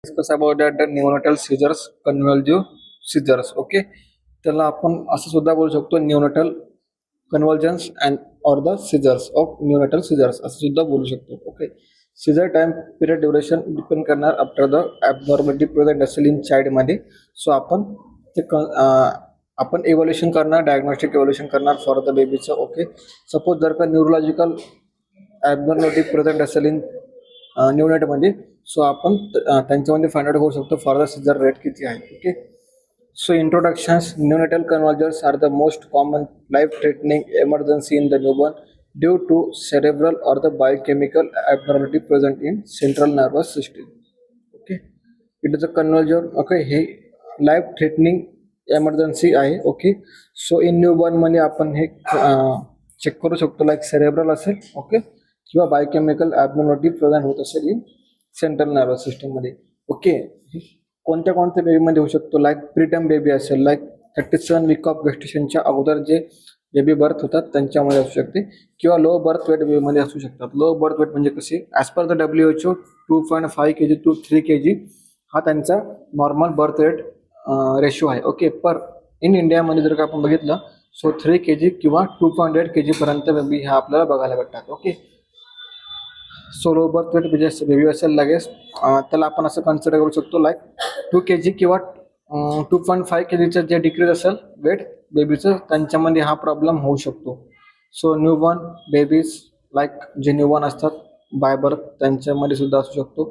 Discuss about that the neonatal seizures, convulsive seizures. Okay, त्याला आपण असं सुद्धा बोलू शकतो neonatal convulsions and or the seizures of neonatal seizures असं सुद्धा बोलू शकतो. Okay, seizure time period duration depend करणार after the abnormality present असेल in child मध्ये. So आपण evaluation करणार, diagnostic evaluation करणार for the babyचं. Okay, suppose जर का neurological abnormality present असेल in न्यूनेट मध्ये, सो आपण त्यांच्यामध्ये फाइंड आउट करू शकतो फॉर द सीजर रेट किती आहे. Okay, so introductions. Neonatal convergence are the most common life threatening emergency in the newborn due to cerebral or the biochemical abnormality present in central nervous system. Okay, it is a convulsion. Okay, हे life threatening emergency आहे. Okay, so in newborn मध्ये आपण हे check करू शकतो like cerebral असेल. Okay, किंवा biochemical abnormality present होत असेल इन सेंट्रल नर्वस सिस्टम मध्ये. ओके, कोणत्या कोणत्या बेबीमध्ये होऊ शकतो, लाईक प्रीटर्म बेबी असेल, लाईक 37 वीक ऑफ गेस्टेशनच्या अगोदर जे बेबी बर्थ होतात त्यांच्यामध्ये असू शकते, किंवा लो बर्थ वेट बेबीमध्ये असू शकतात. लो बर्थ वेट म्हणजे कसे, as per the WHO 2.5 kg to 3 kg हा त्यांचा नॉर्मल बर्थ रेट रेशो आहे. ओके, पर इन इंडियामध्ये जर का आपण बघितलं सो 3 kg किंवा 2.8 kg पर्यंत बेबी ह्या आपल्याला बघायला भेटतात. Okay, so low birth weight म्हणजे बेबी असेल लगेच त्याला आपण असं कन्सिडर करू शकतो लाईक 2 kg किंवा 2.5 kgचं जे डिक्रीज असेल वेट बेबीचं त्यांच्यामध्ये हा प्रॉब्लेम होऊ शकतो. सो न्यूबॉर्न बेबीज लाईक जे न्यूबॉर्न असतात बाय बर्थ त्यांच्यामध्ये सुद्धा असू शकतो.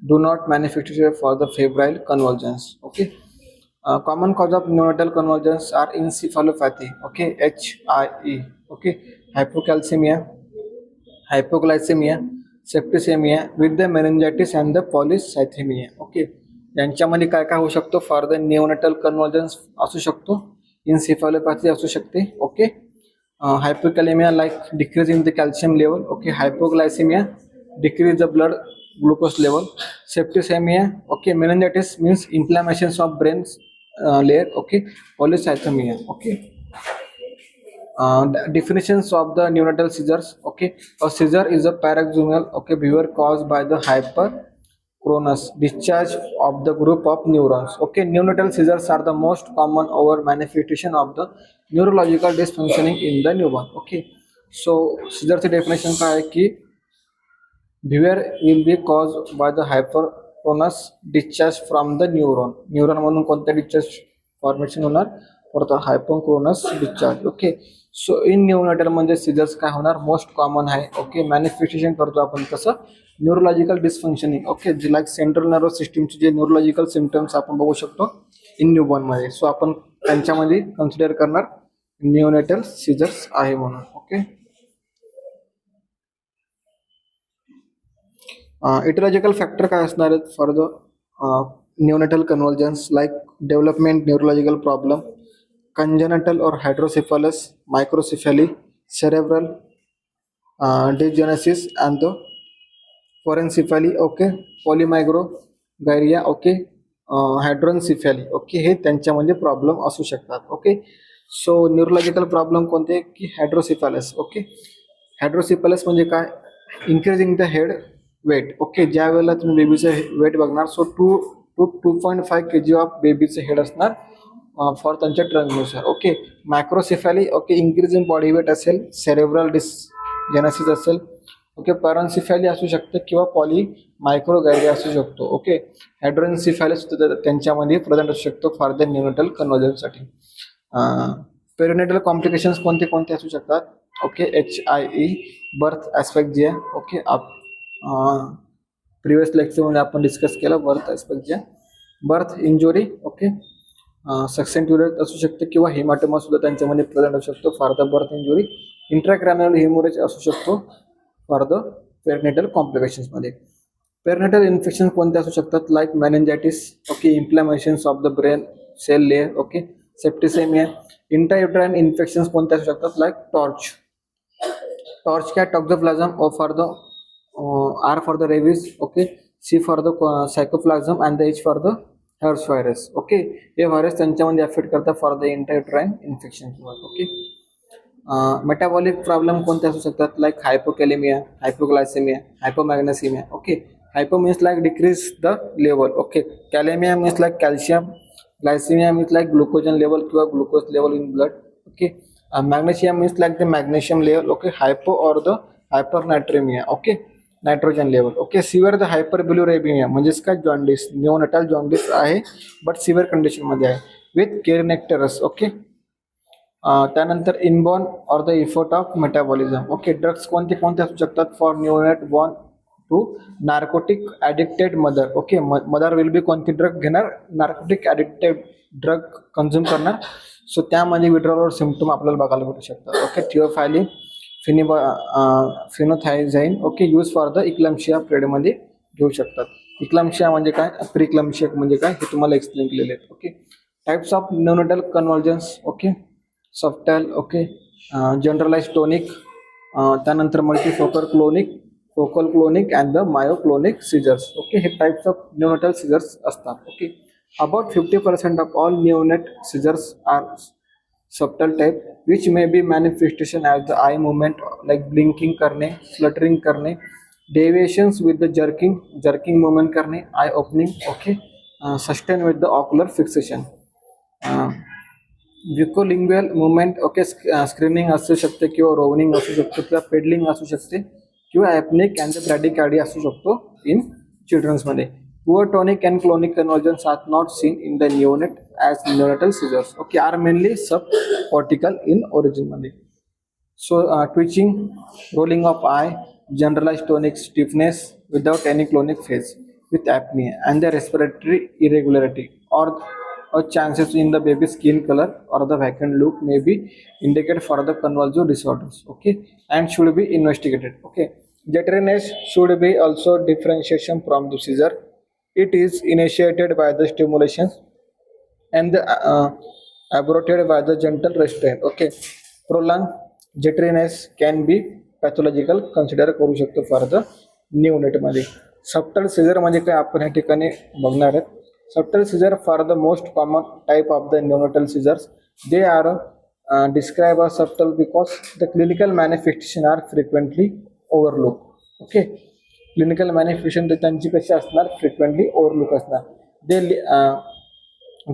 Do not manifestation for the febrile convergence. Okay, common cause of neonatal convergence are encephalopathy. Okay, HIE. Okay, hypocalcaemia, hypoglycaemia, septicaemia with the meningitis and the polycythaemia. Okay, यांच्यामध्ये काय काय होऊ शकतो फॉर द निओनेटल कन्व्हर्जन्स असू शकतो, encephalopathy असू शकते. Okay, hypokalaemia like decrease in the calcium level. Okay, hypoglycaemia decrease the blood glucose level, septicaemia. Okay, meningitis means inflammations of brain layer. Okay, polycythaemia. Okay, definitions of the neonatal seizures. Okay, a seizure is a paroxysmal behavior caused by the hyperchronous discharge of the group of neurons. Okay, neonatal seizures are the most common over manifestation of the neurological dysfunctioning in the newborn. Okay, so seizure ची definition काय आहे की behavior will be caused by the hyperchronous discharge from the neuron. Neuron म्हणून कोणत्या discharge formation होणार, for the hypersynchronous discharge. Okay, so in neonatal म्हणजे seizures काय होणार, मोस्ट कॉमन आहे. ओके, मॅनिफेस्टेशन करतो आपण कसं, न्यूरोलॉजिकल डिस्फंक्शनिंग. ओके, जे लाईक सेंट्रल नर्वस सिस्टमचे जे न्यूरोलॉजिकल सिम्पटम्स आपण बघू शकतो इन न्यूबॉर्न मध्ये, सो आपण त्यांच्यामध्ये कन्सिडर करणार न्यूनेटल सीजर्स आहे म्हणून. ओके, इटिओलॉजिकल फॅक्टर काय असणार आहेत for the neonatal convergence, like development neurological problem, congenital or hydrocephalus, microcephaly, cerebral dysgenesis and the porencephaly. Okay, polymicrogyria. Okay, hydrocephaly. Okay, हे त्यांच्यामध्ये प्रॉब्लेम असू शकतात. ओके, सो न्यूरोलॉजिकल प्रॉब्लेम कोणते की हायड्रोसेफॅलस. ओके, हायड्रोसेफॅलस म्हणजे काय, increasing the head weight. Okay, ज्या वेळेला तुम्ही बेबीचं वेट बघणार सो 2.5 kg ऑफ बेबीचं हेड असणार फॉर त्यांच्या ट्रंकनुसार. Okay, microcephaly. Okay, increase in body weight असेल, सेरेब्रल डिसजेनेसिस असेल. ओके, पॅरोन्सेफॅली असू शकते किंवा पॉली मायक्रोगायरिया असू शकतो. ओके, हायड्रोन्सेफॅली सुद्धा त्यांच्यामध्ये प्रेझेंट असू शकतो फॉर द न्यूनेटल कन्व्हर्जनसाठी. पेरिनेटल कॉम्प्लिकेशन्स कोणते कोणते असू शकतात. ओके, HIE, बर्थ ॲस्पेक्ट जे आहे. ओके, प्रिव्हियस लेक्चरमध्ये आपण डिस्कस केलं बर्थ ॲस्पेक्ट जे, बर्थ इंजुरी. ओके, सक्सेंट युरेट असू शकते किंवा हेमाटोमा सुद्धा त्यांच्यामध्ये प्रेझेंट असू शकतो for the birth injury. Intracranial haemorrhage असू शकतो फॉर द पेरिनेटल कॉम्प्लिकेशन्समध्ये. पेरिनेटल इन्फेक्शन कोणते असू शकतात, like meningitis. Okay, inflammations of the brain cell layer. Okay, septicaemia. Intrauterine infections कोणते असू शकतात, like TORCH cat toxoplasm O for the R for the rabies. Okay, C for the सायकोप्लाझम and the H for the herpes virus. Okay, हे virus त्यांच्यामध्ये affect करतात for the intrauterine infection. Okay, metabolic problem कोणते असू शकतात, like hypokalaemia, hypoglycaemia, hypomagnesaemia. Okay, Hypo means like decrease the level. Okay. Kalemia means like calcium. Glycemia means like glucogen level किंवा glucose level in blood. Okay. Magnesium means like the magnesium level. Okay. Hypo or the hypernatremia. Okay. Nitrogen level. Okay. Severe the hyperbilirubinaemia म्हणजेच काय jaundice, neonatal jaundice आहे but severe कंडिशनमध्ये आहे with kernicterus. Okay. त्यानंतर inborn or the effort of metabolism. Okay. Drugs कोणते कोणते असू शकतात for neonate born to narcotic addicted mother. Okay. Mother will be कोणती ड्रग घेणार, नार्कोटिक ॲडिक्टेड ड्रग कन्झ्युम करणार. सो त्यामध्ये विड्रॉल सिम्पटम आपल्याला बघायला भेटू शकतात. Okay. Theophylline, phenothiazine. Okay. Use for the इक्लॅम्शिया पिरियडमध्ये घेऊ शकतात. इक्लॅम्शिया म्हणजे काय, प्रिक्लॅम्शिया म्हणजे काय हे तुम्हाला एक्सप्लेन केलेले आहेत. Okay. Types of neonatal convergence. Okay. Subtle. Okay. Generalize tonic, त्यानंतर multifocal clonic, focal clonic and the myoclonic seizures. Okay. हे टाइप्स ऑफ न्यूनेटल सिजर्स असतात. Okay. About 50% of all neonate seizures are subtle type which may be manifestation as the eye movement like blinking करने, fluttering करने, deviations with the jerking movement करने, eye opening. Okay. Sustain with the ocular fixation. Bucolingual movement. Okay. Screening असू शकते किंवा रोवनिंग असू शकतो किंवा pedalling असू शकते किंवा ॲपनिक अँड ब्रॅडिकार्डिया असू शकतो in चिल्ड्रन्समध्ये. Poor tonic and clonic conversions are not seen in the neonate as neonatal seizures. Okay, are mainly subcortical in origin. So twitching, rolling of eye, generalized tonic stiffness without any clonic phase with apnea and the respiratory irregularity or chances in the baby's skin color or the vacant look may be indicated for the convulsive disorders. Okay, and should be investigated. Okay, jitness should be also differentiation from the seizure. It is initiated by the stimulation and the, aborted by the gentle restraint. Okay. Prolonged jitness can be pathological consider करू शकतो for the neonate मध्ये. Subtle seizure म्हणजे काय आपण या ठिकाणी बघणार आहेत. Subtle seizure for the most common type of the neonatal seizures. They are described as subtle because the clinical manifestation are frequently overlooked. Okay. Clinical manifestation त्यांची कशी असणार, फ्रिक्वेंटली ओव्हरलुक असणार.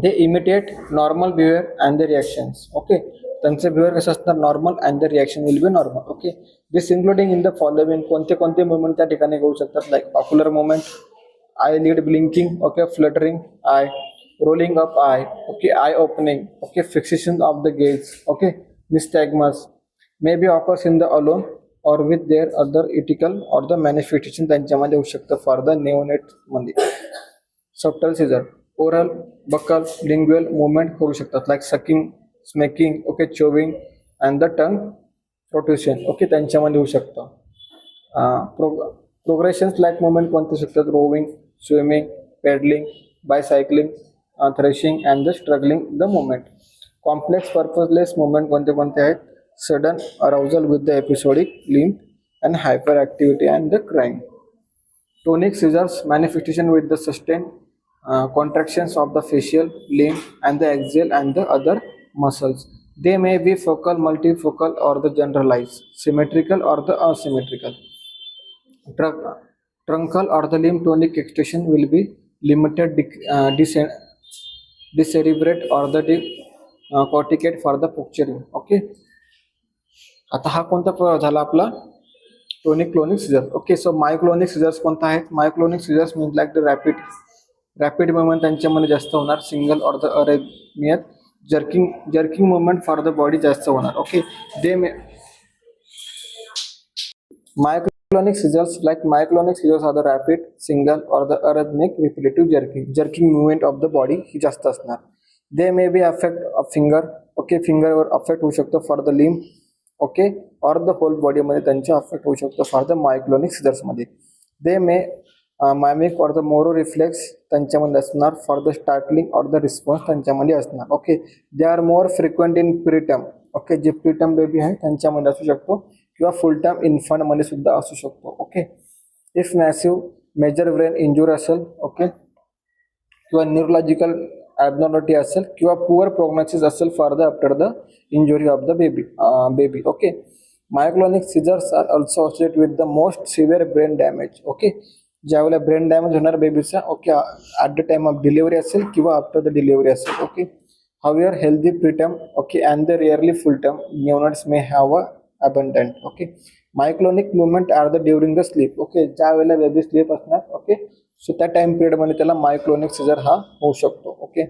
They imitate normal behaviour and the reactions. Okay. त्यांचं behaviour कसं असणार, normal and the reaction will be normal. Okay. This including in the following. कोणते कोणते movement त्या ठिकाणी घेऊ शकतात, like ocular movement, eye lid blinking. Okay. Fluttering eye, rolling up eye. Okay. Eye opening. Okay. Fixation of the gaze. Okay. Nystagmus may be occurs in the alone or with their other ethical or the manifestation त्यांच्यामध्ये होऊ शकतं for the neonate मध्ये. Subtle seizure, oral, buccal, lingual movement करू शकतात like sucking, smacking. Okay. Chewing and the tongue protrusion. Okay. त्यांच्यामध्ये होऊ शकतं. Progressions like movement कोणते शकतात, rowing, swimming, pedalling, bicycling, thrashing and the struggling the movement. Complex purposeless movement कोणते कोणते आहेत, sudden arousal with the episodic limp and hyperactivity and the crying. Tonic seizures manifestation with the sustained contractions of the facial, limb and the axial and the other muscles. They may be focal, multifocal or the generalized, symmetrical or the asymmetrical. Truncal or the limb tonic extension will be limited, decerebrate or the corticate for the puncturing. Okay. आता हा कोणता प्रकार झाला आपला, tonic clonic seizures. Okay. So myoclonic seizures कोणता आहेत, myoclonic seizures means like the rapid movement त्यांच्यामध्ये जास्त होणार, single or the arrhythmic, jerking movement for the body जास्त होणार. Okay. They may myoclonic seizures are the rapid, single or the arrhythmic, repetitive jerking movement of the body ही जास्त असणार. They may be affect of finger. Okay. फिंगरवर affect होऊ शकतो for the limb. Okay. Or the whole बॉडीमध्ये त्यांचे affect होऊ शकतो फॉर द मायोक्लोनिक सिजर्समध्ये. They may mimic or the Moro reflex त्यांच्यामध्ये असणार for the startling or the response त्यांच्यामध्ये असणार. Okay. They are more frequent in preterm. Okay. जे प्रीटर्म बेबी आहे त्यांच्यामध्ये असू शकतो किंवा फुल टर्म इन्फंटमध्ये सुद्धा असू शकतो. Okay. If massive major brain injury असेल, ओके, किंवा न्यूरोलॉजिकल ॲबनॉर्मॅलिटी असेल किंवा पुअर प्रोग्नोसिस असेल for the after the injury of the baby. Okay. Myoclonic seizures are also associated with the most severe brain damage. Okay. ज्यावेळेला brain damage होणार बेबीचा okay at the time of delivery असेल किंवा after the delivery असेल okay. However healthy preterm okay and the rarely full term neonates may have a abundant okay. Myoclonic movement are the during the sleep okay. ज्या वेळेला baby sleep असणार okay so त्या time पिरियडमध्ये त्याला myoclonic seizure हा होऊ शकतो okay.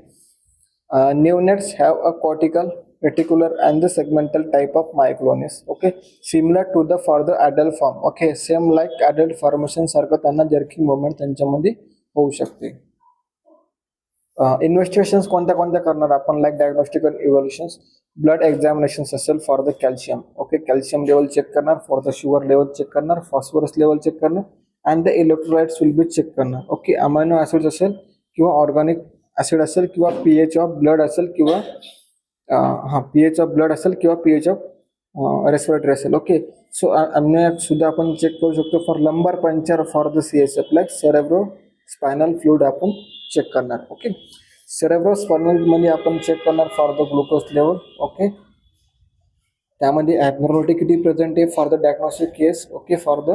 Neonates have a cortical reticular and the segmental type of myoclonus okay similar to the for the adult form okay. Same like adult formation सारखं त्यांना jerking movement त्यांच्यामध्ये होऊ शकते. इन्व्हेस्टिगेशन्स कोणत्या कोणत्या करणार आपण like diagnostical evaluations blood examinations असेल for the calcium okay. Calcium level check करणार, for the sugar level check करणार, फॉस्फरस लेवल चेक करणार and the electrolytes will be check करणार ओके. अमायनो ॲसिड्स असेल किंवा ऑर्गॅनिक ॲसिड असेल किंवा pH of blood असेल किंवा पीएच ऑफ ब्लड असेल किंवा पीएच ऑफ रेस्पिरेटरी असेल ओके. सो अमोनिया सुद्धा आपण चेक करू शकतो फॉर लंबर puncture for the CSF like cerebro spinal fluid आपण चेक करणार ओके. सेरेब्रो स्पायनल मध्ये आपण चेक करणार for the glucose level okay. त्यामध्ये ॲबनॉर्मॅलिटी किती प्रेझेंट आहे for the diagnostic case okay. For the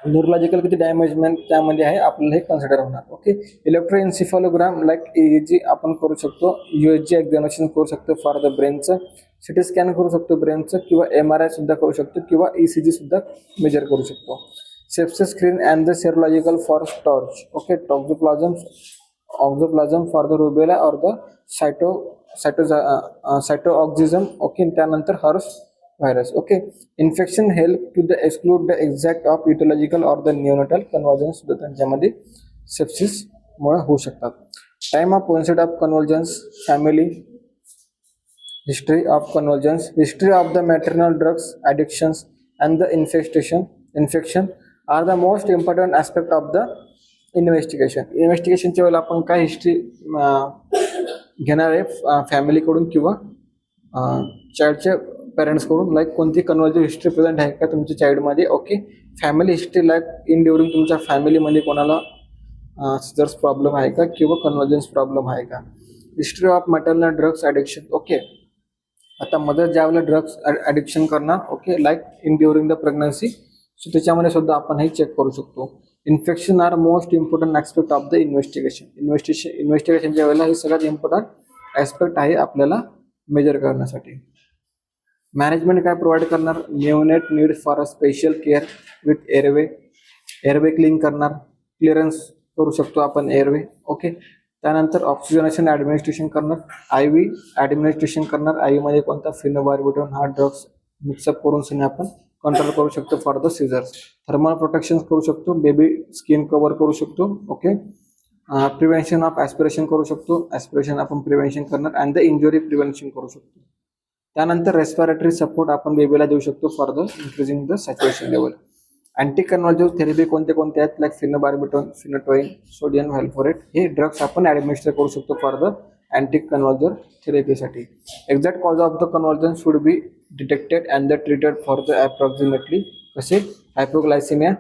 neurological किती डॅमेजमेंट त्यामध्ये आहे आपल्याला हे कन्सिडर होणार ओके. इलेक्ट्रोएन्सिफॉलोग्राम लाईक EEG आपण करू शकतो, USG एक्झामिनेशन करू शकतो फॉर द ब्रेनचं, CT स्कॅन करू शकतो ब्रेनचं किंवा MRI सुद्धा करू शकतो किंवा ECG सुद्धा मेजर करू शकतो. Sepsis screen and the serological for STORCH okay. Toxoplasm for the rubella or the cytotoxism okay. त्यानंतर herpes virus okay. Infection help to the exclude the exact of aetiological or the neonatal convergence सुद्धा त्यांच्यामध्ये सेप्सिसमुळे होऊ शकतात. Time of onset of convergence, family history of convergence, history of the maternal drugs addictions and the infection are the most important aspect of the investigation. इन्व्हेस्टिगेशनच्या वेळेला आपण काय history घेणार आहे फॅमिलीकडून किंवा चाइल्डच्या पेरेंट्सकडून लाईक कोणती कन्व्हर्जन हिस्ट्री प्रेझेंट आहे का तुमच्या चाइल्डमध्ये okay. Family history like in during तुमच्या फॅमिलीमध्ये कोणाला सिझर्स प्रॉब्लेम आहे का किंवा कन्व्हर्जन्स प्रॉब्लेम आहे का. History of maternal drugs addiction okay. आता मदर ज्यावेळेला ड्रग्स ॲडिक्शन करणार okay like in during the pregnancy so त्याच्यामध्ये सुद्धा आपण हे चेक करू शकतो. Infection are most important aspect of the investigation. इन्व्हेस्टिगेशनच्या वेळेला हे सगळ्यात इम्पॉर्टंट ॲस्पेक्ट आहे आपल्याला मेजर करण्यासाठी. मॅनेजमेंट काय प्रोव्हाइड करणार, neonate need for a special care with airway clean करणार, क्लिअरन्स करू शकतो आपण एअरवे ओके. त्यानंतर ऑक्सिजनेशन ॲडमिनिस्ट्रेशन करणार, IV ॲडमिनिस्ट्रेशन करणार. आईमध्ये कोणता फिनोबार्बिटॉन हा ड्रग्स मिक्सअप करून सुद्धा आपण कंट्रोल करू शकतो फॉर द सिझर्स. थर्मल प्रोटेक्शन करू शकतो, बेबी स्किन कव्हर करू शकतो ओके. प्रिव्हेन्शन ऑफ ॲस्पिरेशन करू शकतो, ॲस्पिरेशन आपण प्रिव्हेन्शन करणार अँड द इंजुरी प्रिव्हेन्शन करू शकतो. त्यानंतर रेस्पिरेटरी सपोर्ट आपण बेबीला देऊ शकतो for the increasing the saturation level. Anti conversion therapy कोणते कोणते आहेत like phenobarbitone, phenytoin, sodium valproate हे ड्रग्स आपण ॲडमिनिस्टर करू शकतो फॉर द अँटी कन्व्हर्जन थेरपीसाठी. Exact cause of the conversion should be detected and the treated for the approximately कसे hypoglycaemia,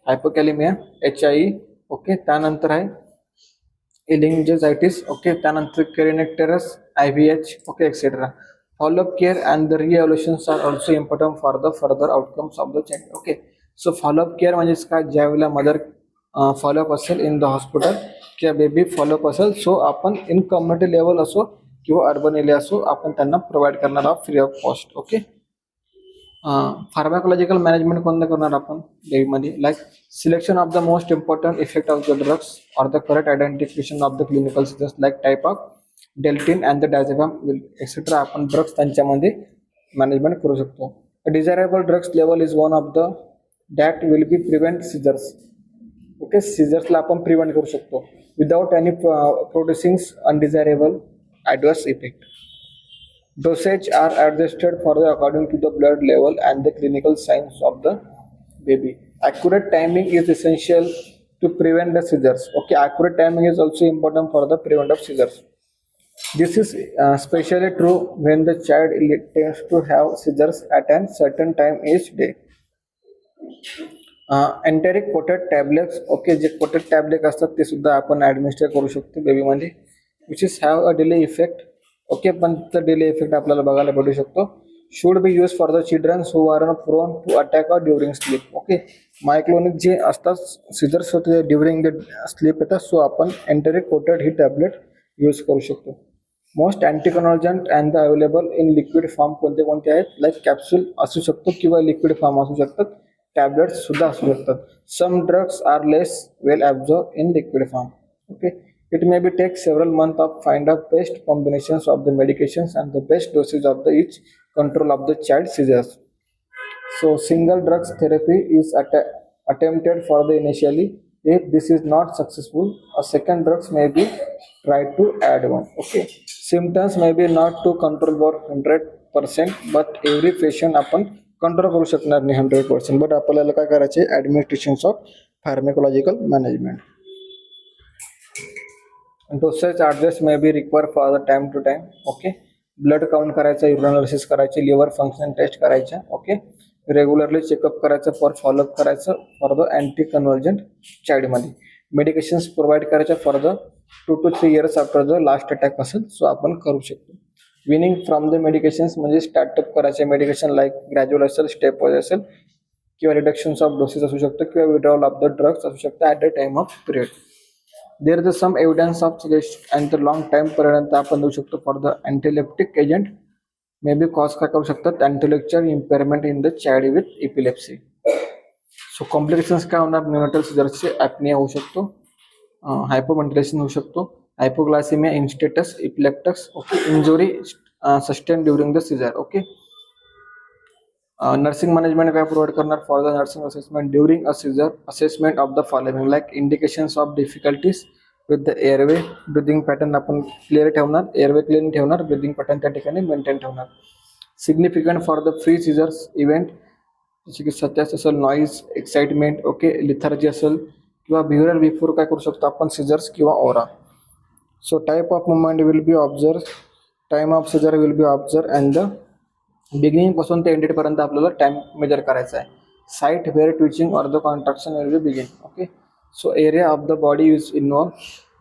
hypokalaemia, HIE okay. त्यानंतर आहे इलिंजेजायटिस ओके. त्यानंतर kernicterus, IVH okay et cetera. Follow up care and the reevaluations are also important for the further outcomes of the child okay. So follow up care म्हणजेच काय, ज्यावेळेला mother follow up असेल in the hospital किंवा baby follow up असेल so आपण in community level असो किंवा urban area असो आपण त्यांना प्रोव्हाइड करणार आहोत free of cost okay. Pharmacological management कोणतं करणार आपण बेबीमध्ये like selection of the most important effect of the drugs or the correct identification of the clinical seizures like type of Dilantin and the diazepam et cetera आपण drugs त्यांच्यामध्ये management करू शकतो. Desirable drugs level is one of the that will be prevent seizures okay. सिजर्सला आपण prevent करू शकतो without any producing undesirable adverse effect. Dosage are adjusted for the according to the blood level and the clinical signs of the baby. Accurate timing is essential to prevent the seizures. Okay, accurate timing is also important for the prevent of seizures. This is especially true when the child tends to have seizures at a certain time each day. Enteric coated tablets. Okay, जे coated tablets असतात ते सुद्धा आपण administer करू शकतो बेबीमध्ये, which is have a delay effect. Okay, पण delay effect आपल्याला बघायला भेटू शकतो. should be used for the children who are prone to attack or during sleep. Okay, myoclonic जे असतात सिजर्स होते ड्युरिंग द स्लीप येतात, सो आपण एंटरिक कोटेड ही टॅबलेट यूज करू शकतो. Most anticonvergent and the available in liquid form कोणते कोणते आहेत, लाईक कॅप्सूल असू शकतो किंवा लिक्विड फॉर्म असू शकतात, टॅबलेट्स सुद्धा असू शकतात. Some drugs are less well absorb in liquid form. Okay, it may be take several months of find out best combinations of the medications and the best dosage of the each control of the child seizures. So single drugs therapy is attempted for the initially. If this is not successful, a second drugs may be tried to add one. Okay, symptoms may be not to control for 100%, but every patient आपण control करू शकणार नाही 100%, but आपल्याला काय करायचे, administration of pharmacological management. Dosage adjust may be require for the time to time. Okay, blood count करायचं, urine analysis करायचे, liver function test करायच्या. ओके, रेग्युलरली चेकअप करायचं फॉर फॉलोअप करायचं फॉर द अँटी कन्व्हर्जंट चाइल्डमध्ये. Medications provide करायच्या for the 2 to 3 years after the last attack असेल, so आपण करू शकतो. विनिंग फ्रॉम द मेडिकेशन्स म्हणजे स्टार्टअप करायचे मेडिकेशन लाईक ग्रॅज्युअल असेल, स्टेप वाईज असेल, किंवा रिडक्शन्स ऑफ डोसेस असू शकतं, किंवा विड्रॉल ऑफ द ड्रग्स असू शकतं at the time of period. There is some evidence of suggest and the long time पर्यंत आपण देऊ शकतो for the antileptic agent may be cause काय करू शकतात, intellectual impairment in the child with epilepsy. So complications काय होणार, न्यूनॅटल सिजर्सचे apnea होऊ शकतो, हायपोव्हेंटिलेशन होऊ शकतो, hypoglycaemia in status epilepticus. Okay, injury sustain during the seizure. Okay, nursing management काय प्रोव्हाइड करणार for the nursing assessment during a seizure, assessment of the following like indications of difficulties with the airway, breathing pattern आपण clear ठेवणार, airway clean ठेवणार, breathing pattern त्या ठिकाणी maintain ठेवणार. Significant for the free seizures event जसे की सत्यास असेल, noise, excitement, okay, लिथर्जी असेल, किंवा बिहेवियर बिफोर काय करू शकतो आपण सिजर्स किंवा aura. So type of movement will be observe, time of seizure will be observe and the beginning पासून ते एंडेड पर्यंत आपल्याला टाइम मेजर करायचा आहे. Site where twitching or the contraction will be begin. Okay, so area of the body is involve,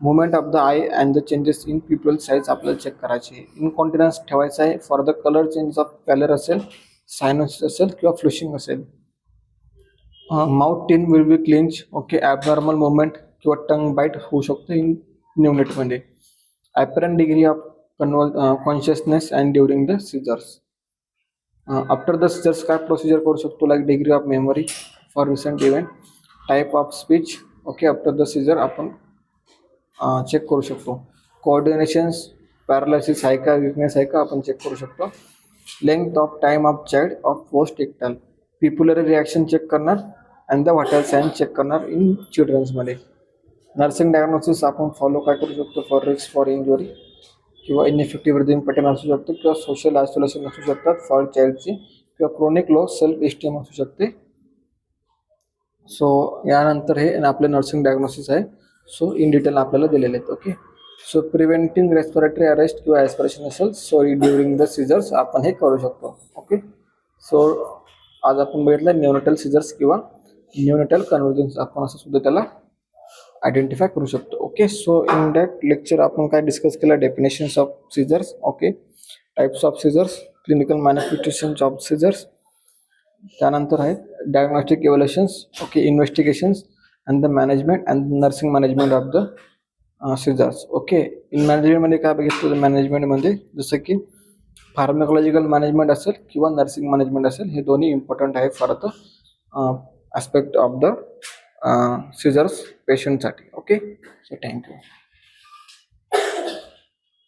movement of the eye and the changes in pupil size आपल्याला check करायची. Incontinuous ठेवायचं आहे for the colour change of colour असेल, sinus असेल किंवा flushing असेल. Mouth teeth will be clinch. Okay, abnormal movement किंवा tongue bite होऊ शकतो इन न्यूनेटमध्ये. Apparent degree of consciousness and during the seizures. After the seizures काय प्रोसिजर करू शकतो, like degree of memory for recent event, type of speech. Okay, after the seizure आपण check करू शकतो. कोऑर्डिनेशन्स, पॅरालायसिस आहे का, विकनेस आहे का आपण चेक करू शकतो. Length of time of child of post ictal, pupillary reaction check करणार and the vital sign check करणार इन चिल्ड्रन्समध्ये. नर्सिंग डायग्नोसिस आपण फॉलो काय करू शकतो फॉर रिस्क फॉर इंजुरी किंवा इनइफेक्टिव्ह ब्रिदिंग पॅटर्न असू शकतो, किंवा सोशल आयसोलेशन असू शकतात फॉर चाइल्डची, किंवा क्रोनिक लो सेल्फ एस्टीम असू शकते. सो यानंतर हे आपले नर्सिंग डायग्नोसिस आहे, सो इन डिटेल आपल्याला दिलेले आहेत. Okay, so preventing respiratory arrest किंवा ॲस्पिरेशन असेल, सो ड्युरिंग द सिजर्स आपण हे करू शकतो. ओके, सो आज आपण बघितलं न्यूनेटल सिजर्स किंवा न्यूनेटल कन्व्हर्जन्स, आपण असं सुद्धा त्याला आयडेंटिफाय करू शकतो. Okay, so in that lecture आपण काय डिस्कस केलं, definitions of seizures, okay, types of seizures, clinical manifestations of seizures, त्यानंतर आहेत diagnostic इव्हॅल्युएशन्स, okay, investigations and the management and nursing management of the seizures. Okay, in मॅनेजमेंटमध्ये काय बघितलं, मॅनेजमेंटमध्ये जसं की फार्माकोलॉजिकल मॅनेजमेंट असेल किंवा नर्सिंग मॅनेजमेंट असेल, हे दोन्ही इम्पॉर्टंट आहे for the aspect of the seizures पेशंटसाठी. Okay, so thank you.